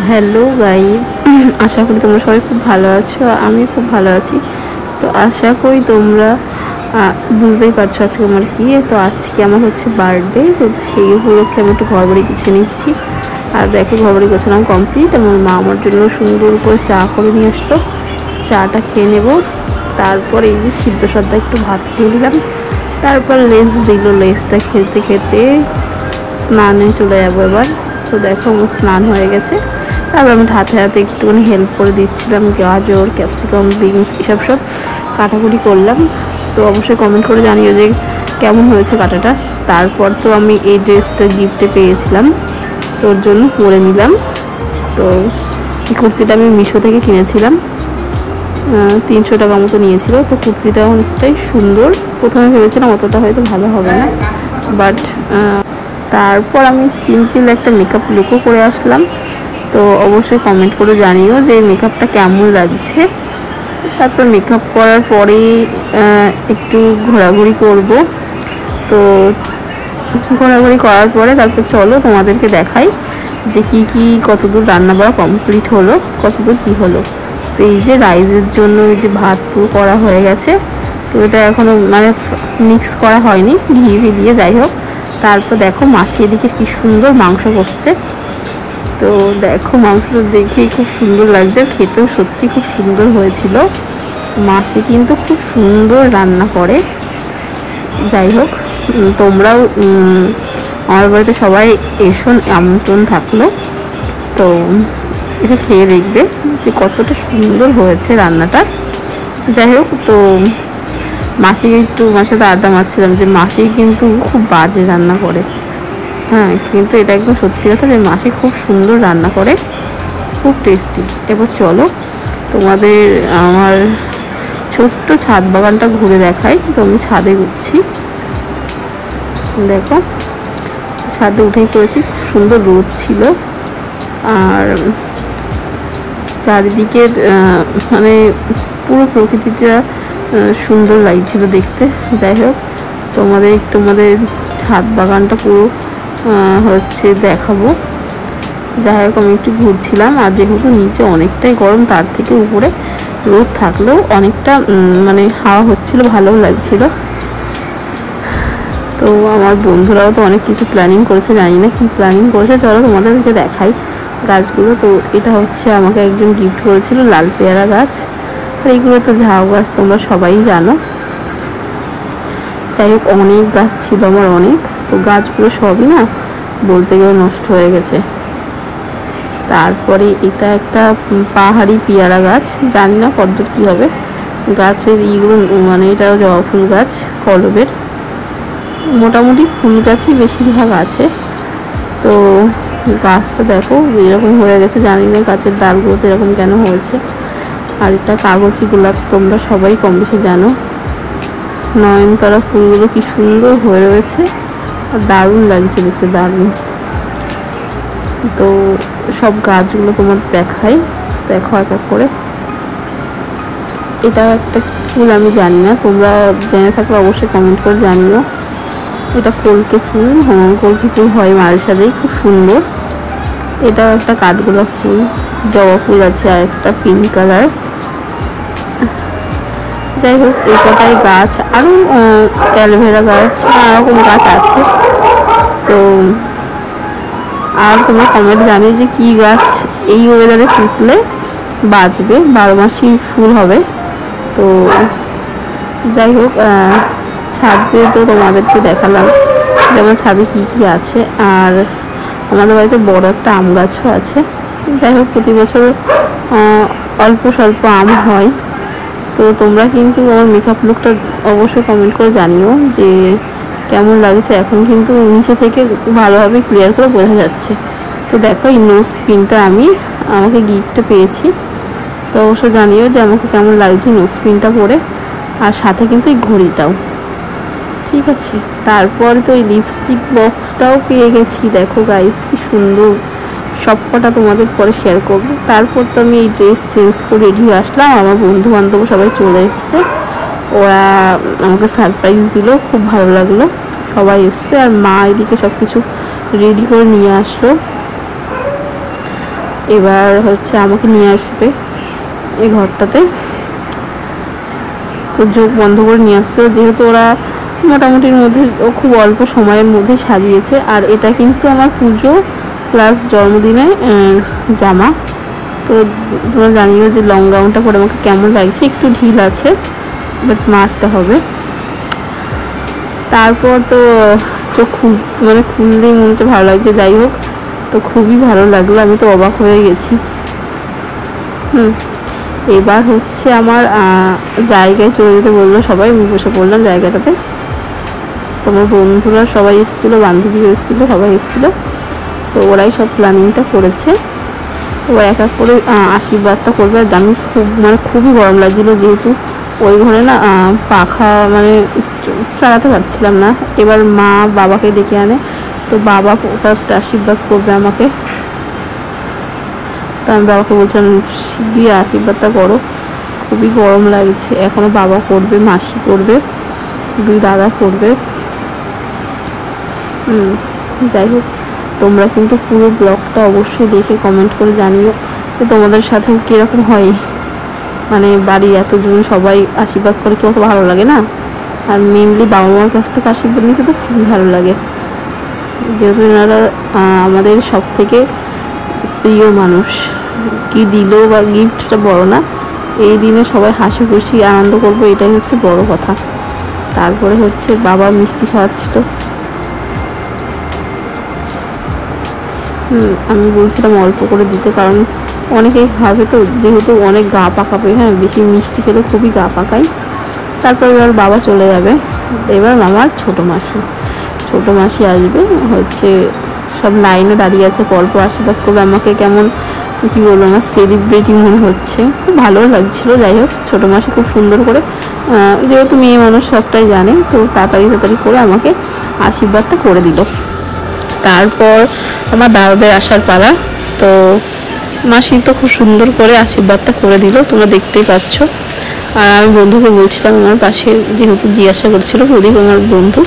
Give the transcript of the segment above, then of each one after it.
Hello guys, আশা করি তোমরা সবাই খুব ভালো আছো। আমি খুব ভালো আছি। তো আশা করি তোমরা বুঝতেই পারছো আজকে আমার কি। তো আজকে আমার হচ্ছে বার্থডে, তো সেই উপলক্ষে আমি একটু ঘর বাড়ি গুছিয়ে নিচ্ছি। আর দেখো, ঘর বাড়ি গোছানো কমপ্লিট। আমার মা আমার জন্য সুন্দর করে চা করে নিয়ে আসলো, চাটা খেয়ে নেব। তারপর এই যে সিদ্ধ সাদ্ধা একটু ভাত খেয়ে নিলাম। তারপর লেস দিল, লেসটা খেতে খেতে স্নানে চলে যাবো এবার। তো দেখো আমার স্নান হয়ে গেছে। তারপর আমি হাতে হাতে একটুখানি হেল্প করে দিচ্ছিলাম, গাজর, ক্যাপসিকাম, বিনস এসব সব কাটাকুটি করলাম। তো অবশ্যই কমেন্ট করে জানিও যে কেমন হয়েছে কাটাটা। তারপর তো আমি এই ড্রেসটা গিফটে পেয়েছিলাম, তোর জন্য পরে নিলাম। তো এই কুর্তিটা আমি মিশো থেকে কিনেছিলাম, 300 টাকা মতো নিয়েছিল। তো কুর্তিটা অনেকটাই সুন্দর। প্রথমে ভেবেছিলাম অতটা হয়তো ভালো হবে না, বাট তারপর আমি সিম্পল একটা মেকআপ লুকও করে আসলাম। তো অবশ্যই কমেন্ট করে জানিও যে মেকআপটা কেমন লাগছে। তারপর মেকআপ করার পরেই একটু ঘোরাঘুরি করব। তো ঘোরাঘুরি করার পরে তারপর চলো তোমাদেরকে দেখাই যে কি কতদূর রান্না বাড়া কমপ্লিট হলো, কতদূর কি হলো। তো এই যে রাইসের জন্য এই যে ভাত পুরো করা হয়ে গেছে। তো এটা এখনও মানে মিক্স করা হয়নি ঘি দিয়ে, যাই হোক। তারপর দেখো মাসি এদিকে কি সুন্দর মাংস কষছে। তো দেখো মাংসটা দেখেই খুব সুন্দর লাগছে, খেতেও সত্যি খুব সুন্দর হয়েছিল। মাসি কিন্তু খুব সুন্দর রান্না করে। যাই হোক, তোমরাও আমার বাড়িতে সবাই এসো, আমন্ত্রণ থাকলো। তো এটা খেয়ে দেখবে যে কতটা সুন্দর হয়েছে রান্নাটা। যাই হোক, তো মাসির সাথে আড্ডা মারছিলাম যে মাসি কিন্তু খুব বাজে রান্না করে। হ্যাঁ, কিন্তু এটা একদম সত্যি কথা যে মাসি খুব সুন্দর রান্না করে, খুব টেস্টি। এবার চলো তোমাদের আমার ছোট্ট ছাদ বাগানটা ঘুরে দেখাই। তো আমি ছাদে উঠছি, দেখো ছাদে উঠেই পড়েছি। খুব সুন্দর রোদ ছিল, আর চারিদিকের মানে পুরো প্রকৃতিটা সুন্দর লাগছিল দেখতে। যাই হোক, তোমাদের ছাদ বাগানটা পুরো হচ্ছে দেখাবো। যাই হোক, আমি একটু ঘুরছিলাম। আর যেহেতু নিচে অনেকটাই গরম, তার থেকে উপরে রোদ থাকলেও অনেকটা মানে হাওয়া হচ্ছিল, ভালোও লাগছিল। তো আমার বন্ধুরাও তো অনেক কিছু প্ল্যানিং করেছে, জানি না কি প্ল্যানিং করেছে। চলো তোমাদেরকে দেখাই গাছগুলো। তো এটা হচ্ছে আমাকে একজন গিফট করেছিল, লাল পেয়ারা গাছ। আর এইগুলো তো ঝাউ গাছ, তোমরা সবাই জানো। যাই হোক, অনেক গাছ ছিল আমার, অনেক। তো গাছগুলো সবই না বলতে গেলে নষ্ট হয়ে গেছে। তারপরে এটা একটা পাহাড়ি পেয়ারা গাছ, জানি না কতদূর কী হবে। গাছের ইগুলো মানে এটা জবা ফুল গাছ, কলবের। মোটামুটি ফুল গাছই বেশিরভাগ আছে। তো গাছটা দেখো এরকম হয়ে গেছে, জানি না গাছের ডালগুলোতে এরকম কেন হয়েছে। আর এটা কাগজি গোলাপ, তোমরা সবাই কম বেশি জানো। নয়নতারা ফুলগুলো কি সুন্দর হয়ে রয়েছে, আর দারুণ লাগছে দেখতে, দারুণ। তো সব গাছগুলো তোমার দেখাই, দেখো এক এক করে। এটা একটা ফুল, আমি জানি না, তোমরা জেনে থাকলে অবশ্যই কমেন্ট করে জানিও। এটা কলকে ফুল, কলকে ফুল হয় মাঝে সাথেই, খুব সুন্দর। এটা একটা কাঠগোলাপ ফুল, জবা ফুল আছে, আর একটা পিঙ্ক কালার। যাই হোক, এই কটাই গাছ, আরও অ্যালোভেরা গাছ, নানারকম গাছ আছে। তো আর তোমরা কমেন্ট জানিও যে কী গাছ এই ওয়েদারে পুঁতলে বাঁচবে, 12 মাসই ফুল হবে। তো যাই হোক, ছাদে তো তোমাদেরকে দেখালাম যেমন ছাদে কী আছে। আর আমাদের বাড়িতে বড় একটা আম গাছও আছে। যাই হোক, প্রতি বছর অল্প স্বল্প আম হয়। তো তোমরা কিন্তু আমার মেকআপ লুকটা অবশ্যই কমেন্ট করে জানিও যে কেমন লাগছে। এখন কিন্তু নিচে থেকে ভালোভাবে ক্লিয়ার করে বোঝা যাচ্ছে। তো দেখো, এই নোজ পিনটা আমাকে গিফটে পেয়েছি। তো অবশ্যই জানিও যে আমাকে কেমন লাগছে নোজ পিনটা পরে, আর সাথে কিন্তু এই ঘড়িটাও, ঠিক আছে। তারপর তো এই লিপস্টিক বক্সটাও পেয়ে গেছি, দেখো গাইস কি সুন্দর। সবকটা তোমাদের পরে শেয়ার করবো। তারপর তো আমি এই ড্রেস চেঞ্জ করে রেডি হয়ে আসলাম। আমার বন্ধু বান্ধব সবাই চলে এসছে, ওরা আমাকে সারপ্রাইজ দিল, খুব ভালো লাগলো। সবাই এসছে, আর মা এদিকে সব কিছু রেডি করে নিয়ে আসলো। এবার হচ্ছে আমাকে নিয়ে আসবে এই ঘরটাতে। তো চোখ বন্ধ করে নিয়ে আসছে, যেহেতু ওরা মোটামুটির মধ্যে খুব অল্প সময়ের মধ্যে সাজিয়েছে। আর এটা কিন্তু আমার পুজো প্লাস জন্মদিনে জামা। তো তোমরা জানিও যে লং গাউনটা পরে আমাকে কেমন লাগছে। একটু ঢিল আছে, বাট মারতে হবে। তারপর তো চোখ খুললেই মনে হচ্ছে ভালো লাগছে। যাই হোক, তো খুবই ভালো লাগলো, আমি তো অবাক হয়ে গেছি। এবার হচ্ছে আমার জায়গায় চলে যেতে বললো সবাই। আমি বসে পড়লাম জায়গাটাতে। তোমার বন্ধুরা সবাই এসেছিলো, বান্ধবীও এসেছিলো, সবাই এসেছিলো। তো ওরাই সব প্ল্যানিংটা করেছে। এবার এক এক করে আশীর্বাদটা করবে। আর আমি খুবই গরম লাগছিলো, যেহেতু ওই ঘরে না পাখা চালাতে পারছিলাম না। এবার মা বাবাকে ডেকে আনে। তো বাবা ফার্স্ট আশীর্বাদ করবে আমাকে। তো আমি বাবাকে বলছিলাম দিয়ে আশীর্বাদটা করো, খুবই গরম লাগছে। এখনও বাবা করবে, মাসি করবে, দুই দাদা করবে। যাই হোক, তোমরা কিন্তু পুরো ব্লগটা অবশ্যই দেখে কমেন্ট করে জানিও যে তোমাদের সাথে কীরকম হয়। বাড়ির এতজন সবাই আশীর্বাদ করে কত ভালো লাগে না। আর মেনলি বাবা মার কাছ থেকে আশীর্বাদ নিতে তো খুবই ভালো লাগে, যেহেতু এনারা আমাদের সব থেকে প্রিয় মানুষ। কি দিল বা গিফটটা বড় না, এই দিনে সবাই হাসি খুশি আনন্দ করবো, এটাই হচ্ছে বড় কথা। তারপরে হচ্ছে বাবা মিষ্টি খাওয়াচ্ছিল। আমি বলছিলাম অল্প করে দিতে, কারণ অনেকেই খাবে তো, যেহেতু অনেক গা পাকাবে। হ্যাঁ, বেশি মিষ্টি খেলে খুবই গা পাকায়। তারপর এবার বাবা চলে যাবে। এবার আমার ছোটো মাসি আসবে। হচ্ছে সব লাইনে দাঁড়িয়ে আছে, পরপর আশীর্বাদ করবে আমাকে। কেমন কী বলবো, আমার সেলিব্রিটি মনে হচ্ছে, খুব ভালো লাগছিলো। যাই হোক, ছোটো মাসি খুব সুন্দর করে, যেহেতু মেয়ে মানুষ সবটাই জানে, তো তাড়াতাড়ি করে আমাকে আশীর্বাদটা করে দিল। তারপর আমার দাদাদের আসার পালা। তো মাসি তো খুব সুন্দর করে আশীর্বাদটা করে দিল, তোমরা দেখতেই পাচ্ছ। আর আমি বন্ধুকে বলছিলাম, আমার পাশে যেহেতু জিজ্ঞাসা করছিল প্রদীপ আমার বন্ধু,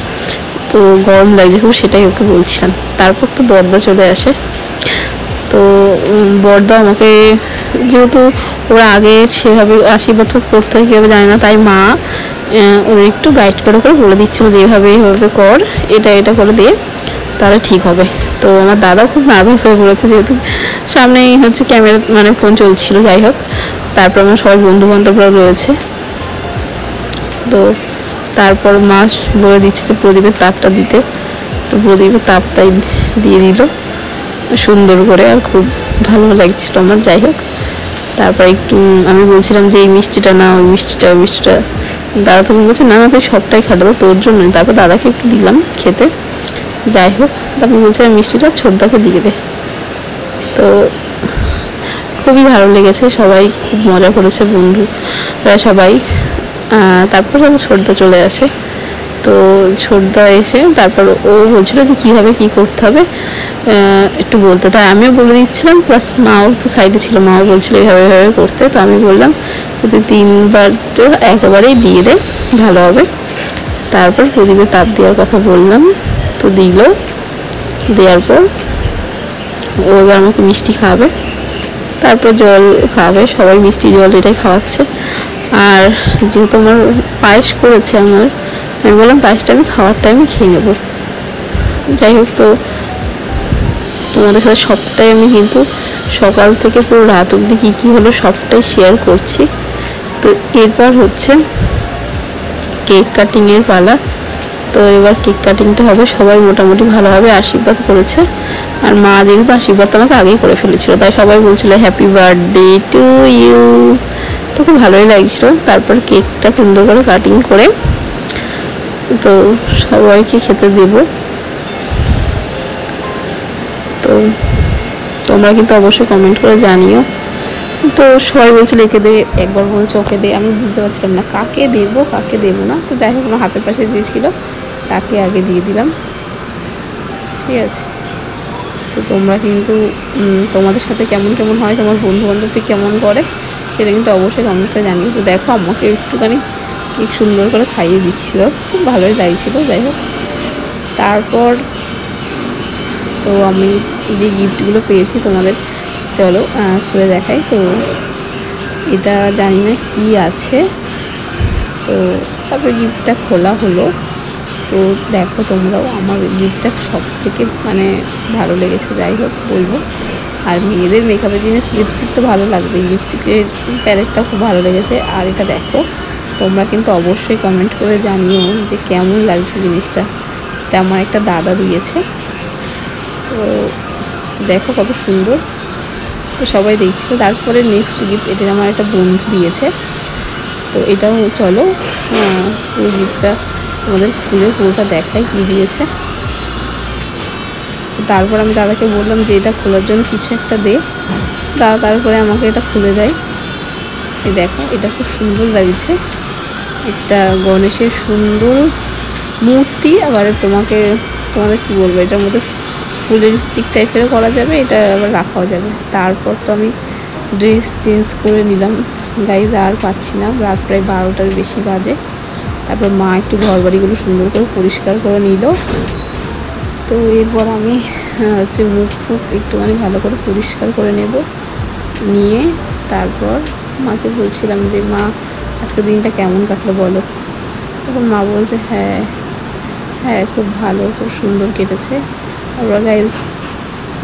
তো গরম লাগছে খুব, সেটাই ওকে বলছিলাম। তারপর তো বর্দা চলে আসে। তো বর্দা আমাকে, যেহেতু ওরা আগে সেভাবে আশীর্বাদ করতে হয় কীভাবে জানি না, তাই মা ওদের একটু গাইড করে বলে দিচ্ছিলো যে এইভাবে কর, এটা করে দিয়ে তাহলে ঠিক হবে। তো আমার দাদাও খুব নার্ভাস হয়ে পড়েছে, যেহেতু সামনেই হচ্ছে ক্যামেরা ফোন চলছিল। যাই হোক, তারপর আমার সবাই বন্ধু বান্ধবরা রয়েছে। তো তারপর মা বলে দিচ্ছে যে প্রদীপের তাপটা দিতে। তো প্রদীপের তাপটাই দিয়ে দিল সুন্দর করে, আর খুব ভালো লাগছিল আমার। যাই হোক, তারপর একটু আমি বলছিলাম যে এই মিষ্টিটা না, ওই মিষ্টিটা দাদা তখন বলছে না তুই সবটাই খাটাবো তোর জন্যই। তারপর দাদাকে একটু দিলাম খেতে। যাই হোক, তারপর বলছিলাম মিষ্টিটা ছোটদাকে দিয়ে দে। তো খুবই ভালো লেগেছে, সবাই খুব মজা করেছে বন্ধুরা সবাই। তারপর ছোটদা চলে আসে। তো ছোটদা এসে তারপর ও বলছিল যে কীভাবে কী করতে হবে একটু বলতে, তাই আমিও বলে দিচ্ছিলাম। প্লাস মাও তো সাইডে ছিল, মাও বলছিল এভাবে করতে। তো আমি বললাম যদি 3বার একেবারেই দিয়ে দে ভালো হবে। তারপর প্রদীপে তাপ দেওয়ার কথা বললাম, তো দিল। দেওয়ার পর ও এবার আমাকে মিষ্টি খাওয়াবে, তারপর জল খাওয়াবে। সবাই মিষ্টি জল এটাই খাওয়াচ্ছে। আর যেহেতু আমার পায়েস করেছে, আমি বললাম পায়েসটা আমি খাওয়ার টাইমে খেয়ে নেব। যাই হোক, তো তোমাদের সাথে সবটাই আমি কিন্তু সকাল থেকে পুরো রাত অবধি কী হলো সবটাই শেয়ার করছি। তো এরপর হচ্ছে কেক কাটিংয়ের পালা। তো এবার কেক কাটিংটা হবে, সবাই মোটামুটি ভালোভাবে আশীর্বাদ করেছে। আর মা যেহেতু আশীর্বাদটা আমাকে আগেই করে ফেলেছিল, তাই সবাই বলছিল হ্যাপি বার্থডে টু ইউ। তো খুব ভালোই লাগছিল। তারপর কেকটা সুন্দর করে কাটিং করে তো সবাইকে খেতে দেব। তো তোমরা কিন্তু অবশ্যই কমেন্ট করে জানিও। তো সবাই বলছিল একে দে, একবার বলছে ওকে দে। আমি বুঝতে পারছিলাম না কাকে দেবো কাকে দেবো না। তো যাই হোক, আমার হাতের পাশে যে ছিল তাকে আগে দিয়ে দিলাম। ঠিক আছে, তো তোমরা কিন্তু তোমাদের সাথে কেমন হয়, তোমার বন্ধু বান্ধবটি কেমন করে সেটা কিন্তু অবশ্যই কমেন্ট করে জানিও। তো দেখো, আমাকে একটুখানি কেক সুন্দর করে খাইয়ে দিচ্ছিল, খুব ভালোই লাগছিল। যাই হোক, তারপর তো আমি যে গিফটগুলো পেয়েছি তোমাদের চলো খুলে দেখাই। তো এটা জানি না কি আছে, তো তারপর গিফটটা খোলা হলো। তো দেখো তোমরাও, আমার গিফটটা সব থেকে মানে ভালো লেগেছে, যাই হোক বলবো। আর মেয়েদের মেকআপের জিনিস লিপস্টিক তো ভালো লাগবে, লিপস্টিকের প্যালেটটাও খুব ভালো লেগেছে। আর এটা দেখো, তোমরা কিন্তু অবশ্যই কমেন্ট করে জানিও যে কেমন লাগছে জিনিসটা। এটা আমার একটা দাদা দিয়েছে, তো দেখো কত সুন্দর। তো সবাই দেখছিল। তারপরে নেক্সট গিফট এটা আমার একটা বন্ধু দিয়েছে। তো এটাও চলো পুরো গিফটটা তোমাদের খুলে পুরোটা দেখাই কী দিয়েছে। তারপর আমি দাদাকে বললাম যে এটা খোলার জন্য কিছু একটা দে। দাদা তারপরে আমাকে এটা খুলে দেয়। এই দেখো, এটা খুব সুন্দর লাগছে। একটা গণেশের সুন্দর মূর্তি, আবার তোমাদের কি বলবো, এটার মধ্যে ফুলের স্টিক টাইপেরও করা যাবে, এটা আবার রাখাও যাবে। তারপর তো আমি ড্রেস চেঞ্জ করে নিলাম গাইজ, আর পাচ্ছি না, রাত প্রায় 12টার বেশি বাজে। তারপর মা একটু ঘর বাড়িগুলো সুন্দর করে পরিষ্কার করে নিল। তো এরপর আমি হচ্ছে মুখ ফুক একটুখানি ভালো করে পরিষ্কার করে নেব, নিয়ে তারপর মাকে বলছিলাম যে মা আজকে দিনটা কেমন কাটলো বলো। তখন মা বলছে হ্যাঁ হ্যাঁ খুব ভালো, খুব সুন্দর কেটেছে। তারপর গাইজ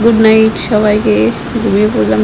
গুড নাইট সবাইকে, ঘুমিয়ে পড়লাম।